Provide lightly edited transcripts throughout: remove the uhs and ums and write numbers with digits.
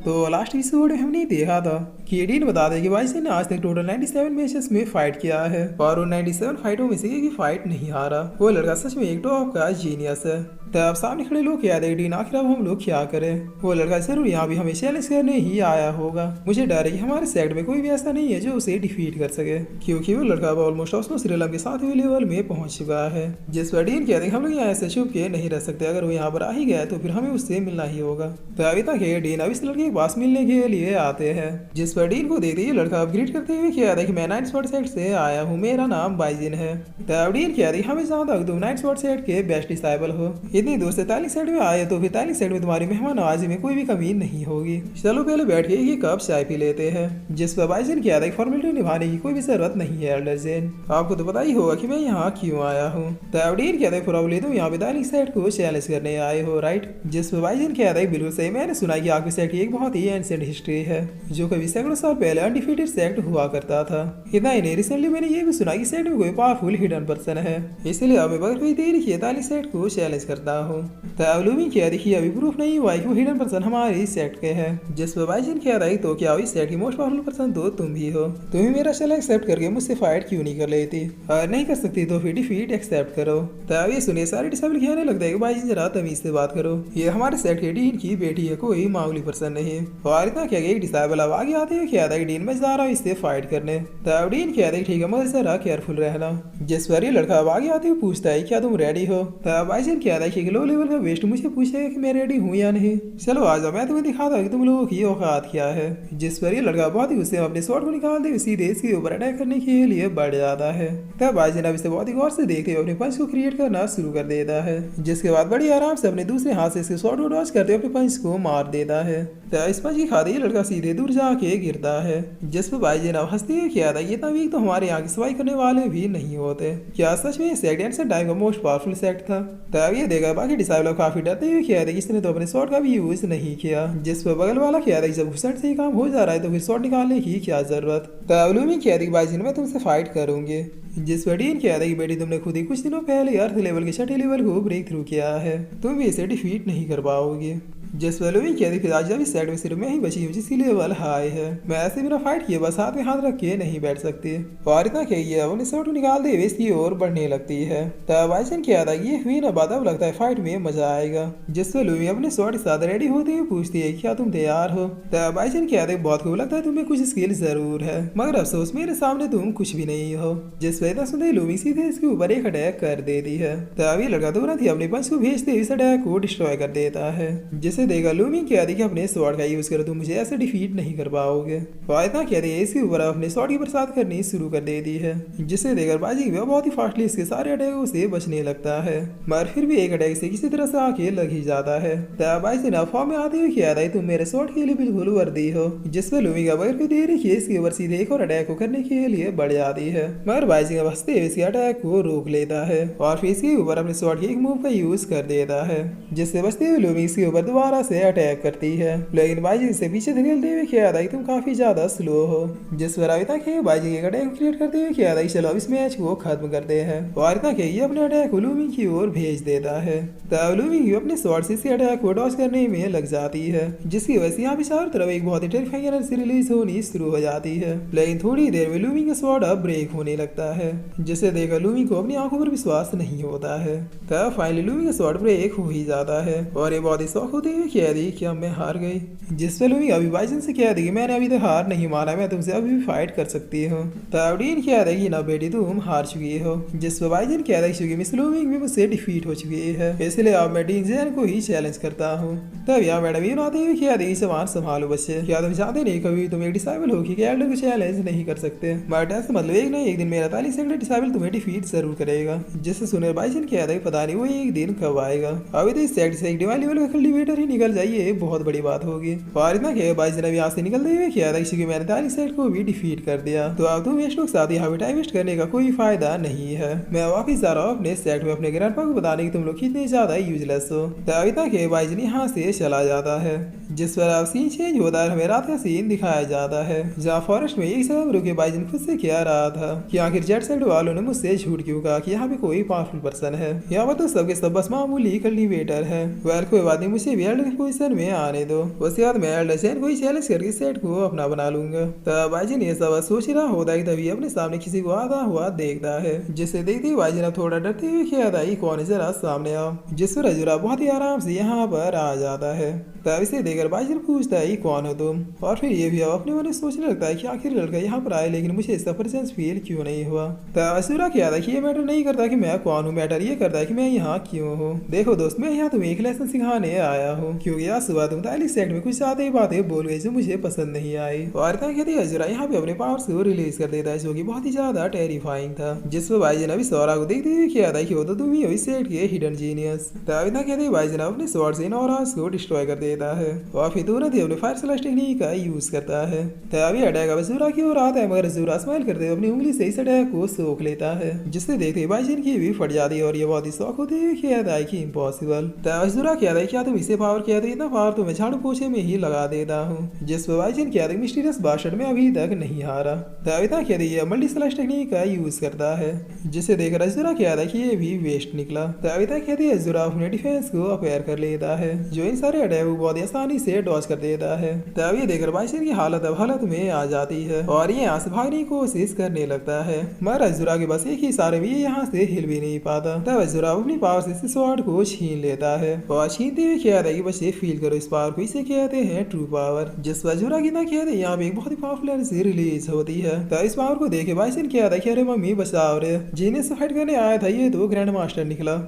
तो last episode में हमने देखा था कि एडीन बता दे कि बाइसन ने आज तक टोटल 97 मैचेस में फाइट किया है और उन 97 फाइटों में से एक भी फाइट नहीं हारा। वो लड़का सच में एक टॉप का जीनियस है। तब सामने खड़े लोग याद है डीन आखिर अब हम लोग क्या करें। वो लड़का जरूर यहाँ भी हमें चैलेंज करने ही आया होगा। मुझे डर है कि हमारे सेट में कोई भी ऐसा नहीं है जो उसे डिफीट कर सके, क्योंकि वो लड़का अब ऑलमोस्ट ऑस्मो श्रीलंका के साथ लेवल में पहुंच चुका है। जिस पर डीन कहते हम लोग यहाँ ऐसे छुप के नहीं रह सकते, अगर वो यहाँ पर आ ही गया तो फिर हमें उससे मिलना ही होगा। तो अभी तक डीन अब इस लड़के के पास मिलने के लिए आते हैं। जिस पर डीन को देखते ही लड़का अपग्रेड करते हुए कहता है कि मैं 9 स्पॉट सेट से आया हूँ, मेरा नाम बाइजिन है। तब डीन कहते हमें जहाँ तक तुम 9 स्पॉट सेट के बेस्ट डिसाइबल हो, इतनी दूर से 43 सेट में आए तो फिर 43 सेट में तुम्हारी मेहमान नवाजी में कोई भी कमी नहीं होगी। चलो पहले बैठ के ये कप चाय पी लेते हैं। जिस पर बाइजिन कहता है फॉर्मेलिटी निभाने की कोई भी जरूरत नहीं है एल्डर जेन, आपको तो पता ही होगा कि मैं यहाँ क्यों आया हूँ। तब डीन कहता है प्रॉब्लम तुम यहाँ पे 43 सेट को चैलेंज करने आए हो, राइट। जिस पर बाइजिन कहता है बिल्कुल सही, मैंने सुना कि आपके सेट की एक बहुत ही एंशिएंट हिस्ट्री है जो कभी सैकड़ों साल पहले अनडिफीटेड सेट हुआ करता था। इतना ही नहीं, रिसेंटली मैंने ये भी सुना कि सेट में कोई पावरफुल हिडन पर्सन है, इसलिए अब मैं बगैर कोई देरी किए 43 सेट को चैलेंज करता हूँ। तब लूमिंग कह रही अभी प्रूफ नहीं हुआ कि वो हिडन पर्सन हमारी सेट के हैं। जिस पर बाइजिन कह रही तो क्या इस सेट की मोस्ट पावरफुल पर्सन तो तुम भी हो, तुम ही मेरा चैलेंज एक्सेप्ट करके मुझसे फाइट क्यों नहीं कर लेती, और नहीं कर सकती तो फिर डिफीट एक्सेप्ट करो। तब ये सुनिए सारे डिसेबल कहने लगता है कि बाइजिन जरा तमीज से बात करो, ये हमारे सेट के डीन की बेटी है, कोई मामूली पर्सन नहीं। और इतना क्या एक डिसेबल अब आगे आते हुए कहता है कि डीन मैं जा रहा हूँ इससे फाइट करने। तब डीन कहता है ठीक है मगर जरा केयरफुल रहना। जिस पर ये लड़का अब आगे आते हुए पूछता है क्या तुम रेडी हो। तब बाइजिन कहता है कि लो लेवल का वेस्ट मुझे पूछेगा कि मैं रेडी हूँ या नहीं, चलो आ जाओ मैं तुम्हें दिखाता हूँ कि तुम लोगों की औकात क्या है। जिस पर ये लड़का बहुत ही गुस्से में अपने शॉट को निकालते हुए सीधे इसके ऊपर अटैक करने के लिए बढ़ जाता है। तब बाइजिन अब इसे बहुत ही गौर से देखते हुए अपने पंच को क्रिएट करना शुरू कर देता है, जिसके बाद बड़ी आराम से अपने दूसरे हाथ से इसके शॉट को डॉज करते हुए अपने पंच को मार देता है। तब इस पंच की खाते ये लड़का सीधे दूर जाके गिरता है। जिस पर बाइजिन अब हंसते हुए किया था ये तभी तो हमारे यहाँ की सफाई करने वाले भी नहीं होते, क्या सच में सेट एंड टाइम का मोस्ट पावरफुल सेट था। तब ये देखा बाकी डिसाइबल काफी डरते हुए किया था इसने तो अपने शॉट का भी यूज नहीं किया। जिस पर बगल वाला किया था जब घुसट से ही काम हो जा रहा है तो फिर शॉट निकालने की क्या जरूरत। तब लूमिंग किया था बाइजिन मैं तुमसे फाइट करूंगी। जिस पर डीन किया था कि बेटी तुमने खुद ही कुछ दिनों पहले अर्थ लेवल के 6 लेवल को ब्रेक थ्रू किया है, तुम भी इसे डिफीट नहीं कर पाओगे। जिस पर लूमिंग किया था आज जब इस साइड में सिर्फ मैं ही बची हूँ जिसकी लेवल हाई है, मैं ऐसे बिना फाइट किए बस हाथ में हाथ रख के नहीं बैठ सकती। और इतना कहिए अब उन्हें शॉट निकाल दे इसकी ओर बढ़ने लगती है। तब बाइसन किया था ये हुई ना बात, अब लगता है फाइट में मजा आएगा। जिस पर लूमिंग अपने शॉट के साथ रेडी होते हुए पूछती है क्या तुम तैयार हो। तब बाइसन किया था बहुत खूब लगता है तुम्हें कुछ स्किल जरूर है मगर अफसोस मेरे सामने तुम कुछ भी नहीं हो। जिस पर इतना सुनते लूमिंग सीधे इसके ऊपर एक अटैक कर देती है। तब ये लड़का तुरंत ही अपने पंच को भेजते इस अटैक को डिस्ट्रॉय कर देता है। जिसे देखा लूमिंग क्या कि अपने स्वॉर्ड का यूज करो तुम मुझे ऐसे डिफीट नहीं कर पाओगे। फायदा क्या है इसके ऊपर अपने स्वॉर्ड की बरसात करनी शुरू कर देती है, जिसे देखकर बाजी बहुत ही फास्टली इसके सारे अटैकों से बचने लगता है, मगर फिर भी एक अटैक से किसी तरह से आके लग ही जाता है। तब बाजी ने फॉर्म में आते हुए किया था तुम मेरे स्वॉर्ड के लिए बिल्कुल वर्दी हो, जिसमें लूमिंग बगैर कोई देरी किए इसके ऊपर सीधे एक और अटैक को करने के लिए बढ़ जाती है, मगर बाजी हंसते हुए इसके अटैक को रोक लेता है और फिर इसके ऊपर अपने स्वॉर्ड के एक मूव का यूज कर देता है, जिससे बचते हुए लूमिंग इसके ऊपर दोबारा से अटैक करती है। लेकिन बाजी से पीछे धकेलते हुए किया था तुम काफी ज्यादा स्लो हो। जिस पर अभी तक बाजी एक अटैक क्रिएट करते हुए किया था चलो इस मैच को खत्म करते हैं, और तक ये अपने अटैक को लूमिंग की ओर भेज देता है। तब लूमिंग अपने स्वॉर्ड से इस अटैक को डॉज करने में लग जाती है, जिसकी वजह से यहाँ पे चारों तरफ एक बहुत ही टेरिफाइंग एनर्जी रिलीज होनी शुरू हो जाती है। लेकिन थोड़ी देर में लूमिंग का स्वॉर्ड अब ब्रेक होने लगता है, जिसे देखकर लूमिंग को अपनी आंखों पर विश्वास नहीं होता है। तब फाइनली लूमिंग का स्वॉर्ड ब्रेक हो ही जाता है और ये बहुत ही शौक होते हुए कह दी कि अब मैं हार गई। जिस पर लूमिंग अभी बाइजन से कह दी कि मैंने अभी तक हार नहीं माना, मैं तुमसे अभी भी फाइट कर सकती हूँ। तब डीन कह रही कि ना बेटी तुम हार चुकी हो। जिस पर बाइजन कह रही चुकी मिस लूमिंग भी मुझसे डिफीट हो चुकी है, इसलिए अब मैं डीन जैन को ही चैलेंज करता हूँ। तब यहाँ मैडम ये आते हुए कह रही सामान संभालो बच्चे, क्या तुम चाहते नहीं कभी तुम एक डिसाइबल हो कि एल्डर को चैलेंज नहीं कर सकते, बट ऐसा मतलब एक नहीं एक दिन मेरा 43 सेकंड डिसाइबल तुम्हें डिफीट जरूर करेगा। जिससे सुने बाइजन कह रही पता नहीं वो एक दिन कब आएगा, अभी तो इस सेट से एक डिवाइन लेवल का कल्टीवेटर ही निकल जाइए बहुत बड़ी बात होगी। और इतना क्या बाइजन अभी यहाँ से निकलते हुए किया था कि मैंने 43 सेट को भी डिफीट कर दिया, तो अब तुम वेस्ट के साथ यहाँ पे टाइम वेस्ट करने का कोई फायदा नहीं है। मैं वापिस जा रहा हूँ अपने सेट में अपने ग्रैंडपा को बताने की तुम लोग कितने ज्यादा यूजलेस हो। तभी तक बाइजन यहाँ से चला जाता है, जिस पर अब सीन चेंज होता है, हमें रात का सीन दिखाया जाता है जहाँ फॉरेस्ट में एक सब रुके बाइजन खुद से कह रहा था कि आखिर जेट साइड वालों ने मुझसे झूठ क्यों कहा कि यहाँ पे कोई पावरफुल पर्सन है, यहाँ पर तो सबके सब बस मामूली कल्टीवेटर है। वेल कोई बात नहीं, मुझे भी एल्डर की पोजीशन में आने दो, उसके बाद मैं एल्डर चैन को ही चैलेंज करके सेट को अपना बना लूंगा। तब बाईजन ये सब सोच रहा होता है कि तभी अपने सामने किसी को आता हुआ देखता है, जिसे देखते ही बाईजन अब थोड़ा डरते हुए कहता है कौन है जरा सामने आओ, जिस पर अजूरा बहुत ही आराम से यहाँ पर आ जाता है। तब इसे देखकर बाईजन पूछता है कौन हो तुम, और फिर ये भी अब अपने मन में सोचने लगता है कि आखिर लड़का यहाँ पर आए लेकिन मुझे इसका प्रेजेंस फील क्यों नहीं हुआ। तब अजूरा कहता है कि ये मैटर नहीं करता कि मैं कौन हूँ, मैटर ये करता है कि मैं यहाँ क्यों हूँ। देखो दोस्त, मैं यहाँ तुम्हें एक लेसन सिखाने आया हूँ, क्योंकि आज सुबह तुम तालिक सेट में कुछ ज्यादा ही बातें बोल गई जो मुझे पसंद नहीं आई। और कहती है अजूरा यहाँ पे अपने पावर्स को रिलीज कर देता है, जो कि बहुत ही ज्यादा टेरिफाइंग था। जिस पर बाईजन अभी सौरा को देखते हुए कहता है कि वो तो तुम ही हो इस सेट के हिडन जीनियस। तब इतना कहते बाईजन अपने स्वॉर्ड से नौराज को डिस्ट्रॉय कर देता है और फिर तुरंत ही अपने फायर स्लैश टेक्निक का यूज करता है। तभी अटैक अब अजूरा की ओर आता है, मगर अजूरा स्माइल करते हुए अपनी उंगली से इस अटैक को सोख लेता है, जिससे देखते बाईजन की भी फट जाती है और ये बहुत ही शौक होते हुए कहता है कि इम्पॉसिबल। तब अजूरा कहता है क्या तुम इसे पावर किया था, इतना पावर तो मैं झाड़ू पोछे में ही लगा देता हूँ। जिस पर बाईजन कहता है मिस्टीरियस बास्टर्ड में अभी तक नहीं हारा। तब इतना कहते ये मल्टी स्लैश टेक्निक का यूज करता है, जिसे देखकर अजूरा कहता है कि ये भी वेस्ट निकला। तब इतना कहते अजूरा अपने डिफेंस को अपेयर कर लेता है, जो इन सारे अटैक को बहुत आसानी से डॉज कर देता है। तब ये देखकर बाईजन की हालत अब हालत में आ जाती है और ये यहाँ से भागने की कोशिश करने लगता है, मगर अजूरा के बस एक ही इशारे में ये यहाँ से हिल भी नहीं पाता। तब अजूरा अपनी पावर से स्वॉर्ड को छीन लेता है और छीनते हुए कहता है कि बस ये फील करो इस पावर को, इसे कहते हैं ट्रू पावर। जिस पर अजूरा की ना कहते हैं यहाँ पे एक बहुत ही पावरफुल एनर्जी रिलीज होती है। तब इस पावर को देखे बाईजन कहता है कि अरे मम्मी बचाओ रे, जीनियस से फाइट करने आया था ये तो ग्रैंड मास्टर निकला।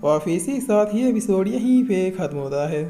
और फिर इसी के साथ ये एपिसोड यहीं पे खत्म होता है।